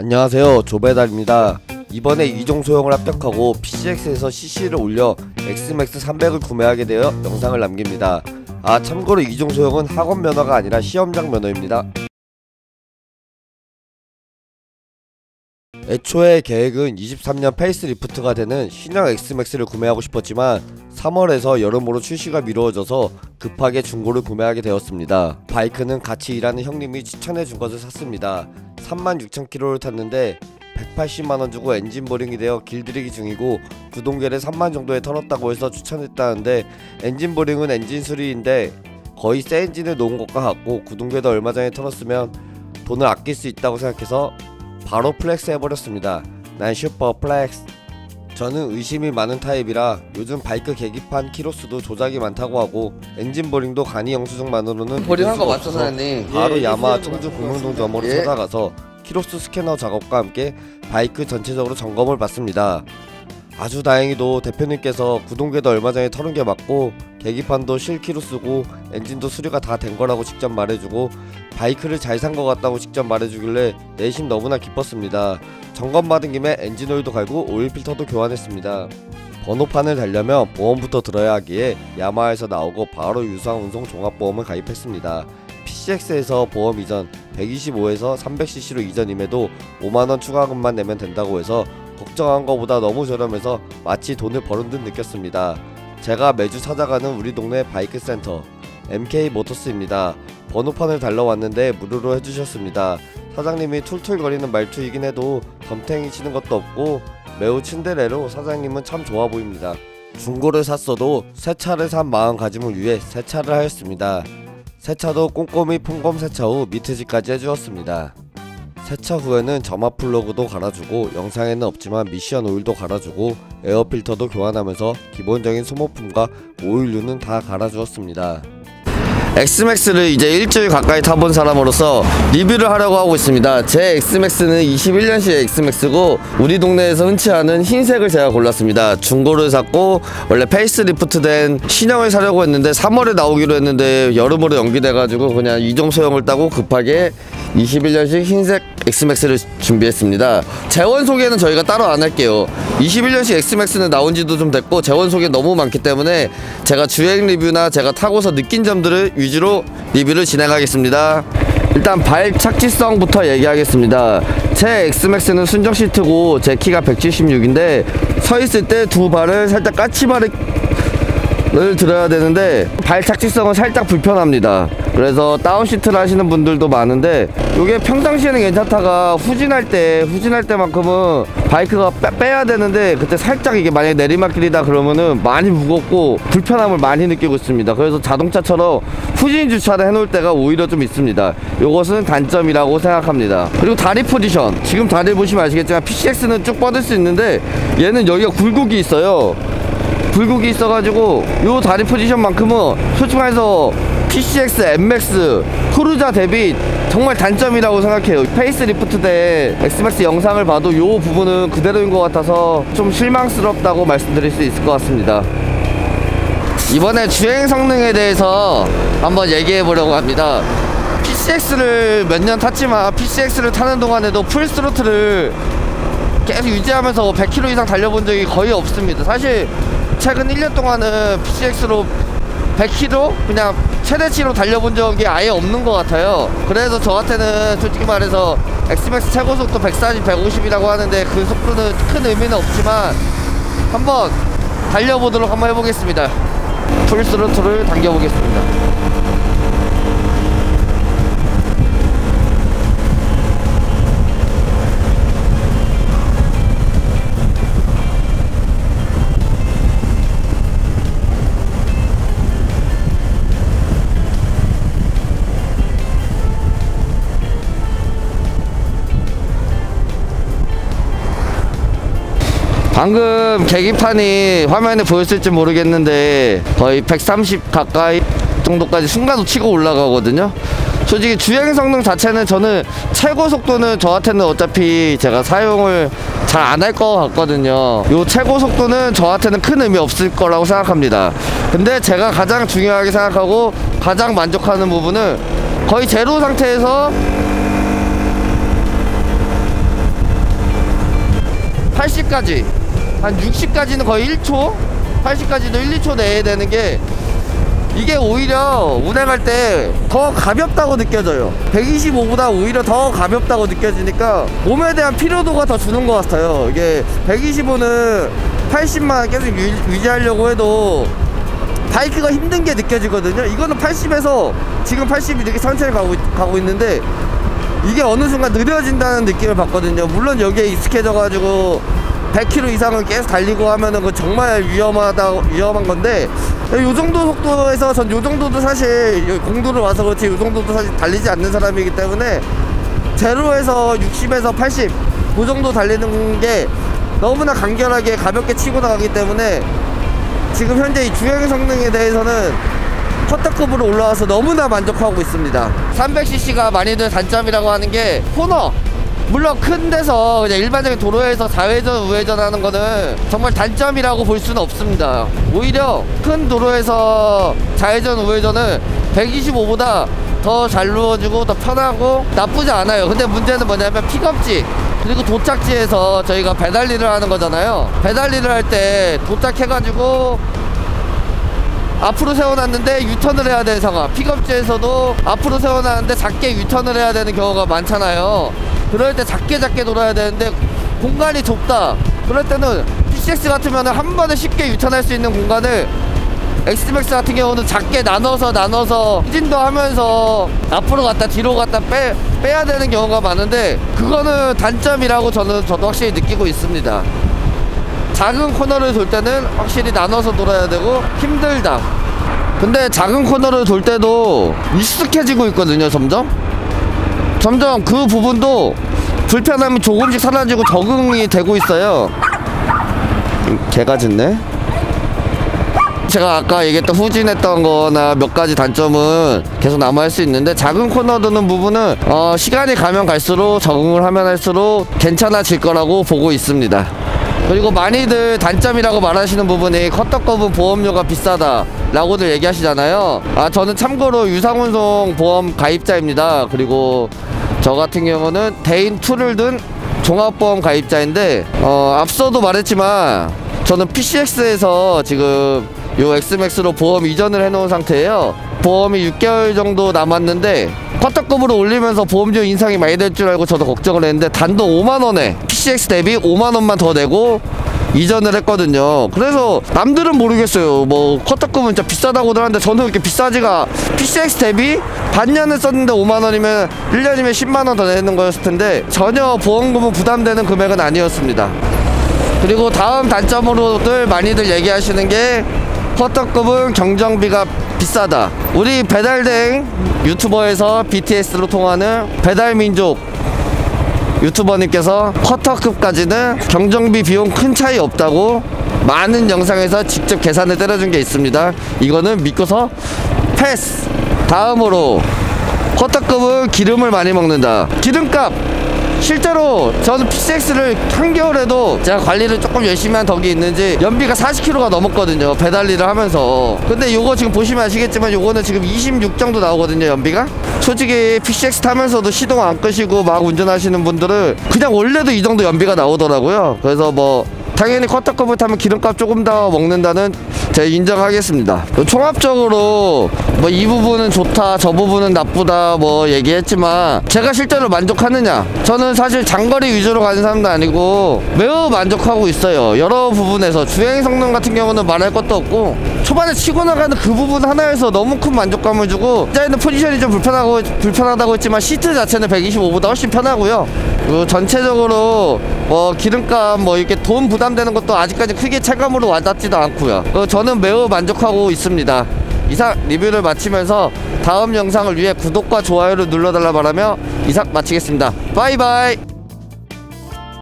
안녕하세요, 조배달입니다. 이번에 이종 소형을 합격하고 PCX에서 CC를 올려 XMAX 300을 구매하게 되어 영상을 남깁니다. 참고로 이종 소형은 학원 면허가 아니라 시험장 면허입니다. 애초에 계획은 23년 페이스리프트가 되는 신형 XMAX를 구매하고 싶었지만 3월에서 여러모로 출시가 미루어져서 급하게 중고를 구매하게 되었습니다. 바이크는 같이 일하는 형님이 추천해준 것을 샀습니다. 36,000km를 탔는데 180만원 주고 엔진 보링이 되어 길들이기 중이고 구동계를 3만 정도에 털었다고 해서 추천했다는데, 엔진 보링은 엔진 수리인데 거의 새 엔진을 놓은 것과 같고 구동계도 얼마 전에 털었으면 돈을 아낄 수 있다고 생각해서 바로 플렉스 해버렸습니다. 난 슈퍼 플렉스. 저는 의심이 많은 타입이라 요즘 바이크 계기판 키로수도 조작이 많다고 하고 엔진 보링도 간이 영수증만으로는 보링한 거 맞죠, 사장님? 바로 야마 청주 공릉동 점으로 찾아가서 키로수 스캐너 작업과 함께 바이크 전체적으로 점검을 받습니다. 아주 다행히도 대표님께서 구동계도 얼마 전에 털은 게 맞고 계기판도 실키로수고 엔진도 수리가 다 된 거라고 직접 말해주고 바이크를 잘 산 것 같다고 직접 말해주길래 내심 너무나 기뻤습니다. 점검받은 김에 엔진오일도 갈고 오일 필터도 교환했습니다. 번호판을 달려면 보험부터 들어야 하기에 야마하에서 나오고 바로 유상운송 종합보험을 가입했습니다. PCX에서 보험 이전 125에서 300cc로 이전임에도 5만원 추가금만 내면 된다고 해서 걱정한 것보다 너무 저렴해서 마치 돈을 버는 듯 느꼈습니다. 제가 매주 찾아가는 우리 동네 바이크 센터 MK모터스입니다. 번호판을 달러왔는데 무료로 해주셨습니다. 사장님이 툴툴거리는 말투이긴 해도 덤탱이 치는 것도 없고 매우 친데레로 사장님은 참 좋아 보입니다. 중고를 샀어도 새 차를 산 마음가짐을 위해 세차를 하였습니다. 세차도 꼼꼼히 폼검 세차 후 미트지까지 해주었습니다. 세차 후에는 점화 플러그도 갈아주고 영상에는 없지만 미션 오일도 갈아주고 에어필터도 교환하면서 기본적인 소모품과 오일류는 다 갈아주었습니다. XMAX를 이제 일주일 가까이 타본 사람으로서 리뷰를 하려고 하고 있습니다. 제 XMAX는 21년식 XMAX고 우리 동네에서 흔치 않은 흰색을 제가 골랐습니다. 중고를 샀고 원래 페이스리프트 된 신형을 사려고 했는데 3월에 나오기로 했는데 여름으로 연기돼가지고 그냥 이종 소형을 따고 급하게 21년식 흰색 XMAX를 준비했습니다. 재원 소개는 저희가 따로 안 할게요. 21년식 XMAX는 나온지도 좀 됐고 재원 소개 너무 많기 때문에 제가 주행 리뷰나 제가 타고서 느낀 점들을 위주로 리뷰를 진행하겠습니다. 일단 발 착지성부터 얘기하겠습니다. 제 XMAX는 순정 시트고 제 키가 176인데 서 있을 때 두 발을 살짝 까치발을 들어야 되는데 발 착지성은 살짝 불편합니다. 그래서 다운시트를 하시는 분들도 많은데 이게 평상시에는 괜찮다가 후진할 때만큼은 바이크가 빼야 되는데 그때 살짝 이게 만약에 내리막길이다 그러면은 많이 무겁고 불편함을 많이 느끼고 있습니다. 그래서 자동차처럼 후진 주차를 해놓을 때가 오히려 좀 있습니다. 이것은 단점이라고 생각합니다. 그리고 다리 포지션, 지금 다리 보시면 아시겠지만 PCX는 쭉 뻗을 수 있는데 얘는 여기가 굴곡이 있어요. 굴곡이 있어가지고 요 다리 포지션만큼은 솔직히 말해서 PCX, MX, 크루자 대비 정말 단점이라고 생각해요. 페이스리프트 대 XMAX 영상을 봐도 요 부분은 그대로인 것 같아서 좀 실망스럽다고 말씀드릴 수 있을 것 같습니다. 이번에 주행 성능에 대해서 한번 얘기해 보려고 합니다. PCX를 몇 년 탔지만 PCX를 타는 동안에도 풀스로틀을 계속 유지하면서 100km 이상 달려본 적이 거의 없습니다. 사실 최근 1년 동안은 PCX로 100km 그냥 최대치로 달려본 적이 아예 없는 것 같아요. 그래서 저한테는 솔직히 말해서 XMAX 최고속도 140, 150이라고 하는데 그 속도는 큰 의미는 없지만 한번 달려보도록 한번 해보겠습니다. 풀스로틀을 당겨보겠습니다. 방금 계기판이 화면에 보였을지 모르겠는데 거의 130 가까이 정도까지 순간으로 치고 올라가거든요. 솔직히 주행 성능 자체는 저는 최고 속도는 저한테는 어차피 제가 사용을 잘 안 할 것 같거든요. 요 최고 속도는 저한테는 큰 의미 없을 거라고 생각합니다. 근데 제가 가장 중요하게 생각하고 가장 만족하는 부분은 거의 제로 상태에서 80까지 한 60까지는 거의 1초, 80까지도 1, 2초 내에 되는 게 이게 오히려 운행할 때 더 가볍다고 느껴져요. 125보다 오히려 더 가볍다고 느껴지니까 몸에 대한 피로도가 더 주는 것 같아요. 이게 125는 80만 계속 유지하려고 해도 바이크가 힘든 게 느껴지거든요. 이거는 80에서 지금 80이 이렇게 천천히 가고 있는데 이게 어느 순간 느려진다는 느낌을 받거든요. 물론 여기에 익숙해져가지고 100km 이상은 계속 달리고 하면은 그 정말 위험한 건데, 요 정도 속도에서 전 요 정도도 사실 공도를 와서 그렇지 요 정도도 사실 달리지 않는 사람이기 때문에 제로에서 60에서 80 그 정도 달리는 게 너무나 간결하게 가볍게 치고 나가기 때문에 지금 현재 이 주행 성능에 대해서는 커터급으로 올라와서 너무나 만족하고 있습니다. 300cc가 많이들 단점이라고 하는 게 코너, 물론 큰 데서 그냥 일반적인 도로에서 좌회전 우회전 하는 거는 정말 단점이라고 볼 수는 없습니다. 오히려 큰 도로에서 좌회전 우회전은 125보다 더 잘 누워지고 더 편하고 나쁘지 않아요. 근데 문제는 뭐냐면 픽업지 그리고 도착지에서 저희가 배달일을 하는 거잖아요. 배달일을 할 때 도착해가지고 앞으로 세워놨는데 유턴을 해야 되는 상황, 픽업지에서도 앞으로 세워놨는데 작게 유턴을 해야 되는 경우가 많잖아요. 그럴 때 작게 돌아야 되는데 공간이 좁다, 그럴 때는 PCX 같으면 한 번에 쉽게 유턴할 수 있는 공간을 엑스맥스 같은 경우는 작게 나눠서 후진도 하면서 앞으로 갔다 뒤로 갔다 빼야 되는 경우가 많은데, 그거는 단점이라고 저도 확실히 느끼고 있습니다. 작은 코너를 돌 때는 확실히 나눠서 돌아야 되고 힘들다. 근데 작은 코너를 돌 때도 익숙해지고 있거든요. 점점 그 부분도 불편함이 조금씩 사라지고 적응이 되고 있어요. 개가 짖네. 제가 아까 얘기했던 후진했던 거나 몇 가지 단점은 계속 남아있을 수 있는데, 작은 코너 드는 부분은 시간이 가면 갈수록 적응을 하면 할수록 괜찮아질 거라고 보고 있습니다. 그리고 많이들 단점이라고 말하시는 부분이 커터급은 보험료가 비싸다 라고들 얘기하시잖아요. 저는 참고로 유상운송 보험 가입자입니다. 그리고 저 같은 경우는 대인 2를 든 종합보험 가입자인데, 앞서도 말했지만 저는 PCX에서 지금 요 엑스맥스로 보험 이전을 해놓은 상태예요. 보험이 6개월 정도 남았는데 커터급으로 올리면서 보험료 인상이 많이 될 줄 알고 저도 걱정을 했는데 단돈 5만원에 PCX 대비 5만원만 더 내고 이전을 했거든요. 그래서 남들은 모르겠어요. 뭐 커터급은 진짜 비싸다고들 하는데 저는 그렇게 비싸지가, PCX 대비 반년을 썼는데 5만원이면 1년이면 10만원 더 내는 거였을 텐데 전혀 보험금은 부담되는 금액은 아니었습니다. 그리고 다음 단점으로들 많이들 얘기하시는 게 커터급은 경정비가 비싸다. 우리 배달대행 유튜버에서 BTS로 통하는 배달민족 유튜버님께서 커터급까지는 경정비 비용 큰 차이 없다고 많은 영상에서 직접 계산을 때려준 게 있습니다. 이거는 믿고서 패스. 다음으로 커터급은 기름을 많이 먹는다. 기름값, 실제로 저는 PCX를 한겨울에도 제가 관리를 조금 열심히 한 덕이 있는지 연비가 40km가 넘었거든요, 배달일을 하면서. 근데 요거 지금 보시면 아시겠지만 요거는 지금 26 정도 나오거든요, 연비가. 솔직히 PCX 타면서도 시동 안 끄시고 막 운전하시는 분들은 그냥 원래도 이 정도 연비가 나오더라고요. 그래서 뭐 당연히 커터급을 타면 기름값 조금 더 먹는다는 제가 인정하겠습니다. 종합적으로 뭐 이 부분은 좋다 저 부분은 나쁘다 뭐 얘기했지만 제가 실제로 만족하느냐, 저는 사실 장거리 위주로 가는 사람도 아니고 매우 만족하고 있어요. 여러 부분에서 주행 성능 같은 경우는 말할 것도 없고 초반에 치고 나가는 그 부분 하나에서 너무 큰 만족감을 주고, 앉아있는 포지션이 좀 불편하다고 했지만 시트 자체는 125보다 훨씬 편하고요. 그리고 전체적으로 뭐 기름값 뭐 이렇게 돈 부담되는 것도 아직까지 크게 체감으로 와닿지도 않고요. 저는 매우 만족하고 있습니다. 이상 리뷰를 마치면서 다음 영상을 위해 구독과 좋아요를 눌러달라 바라며 이상 마치겠습니다. 바이바이.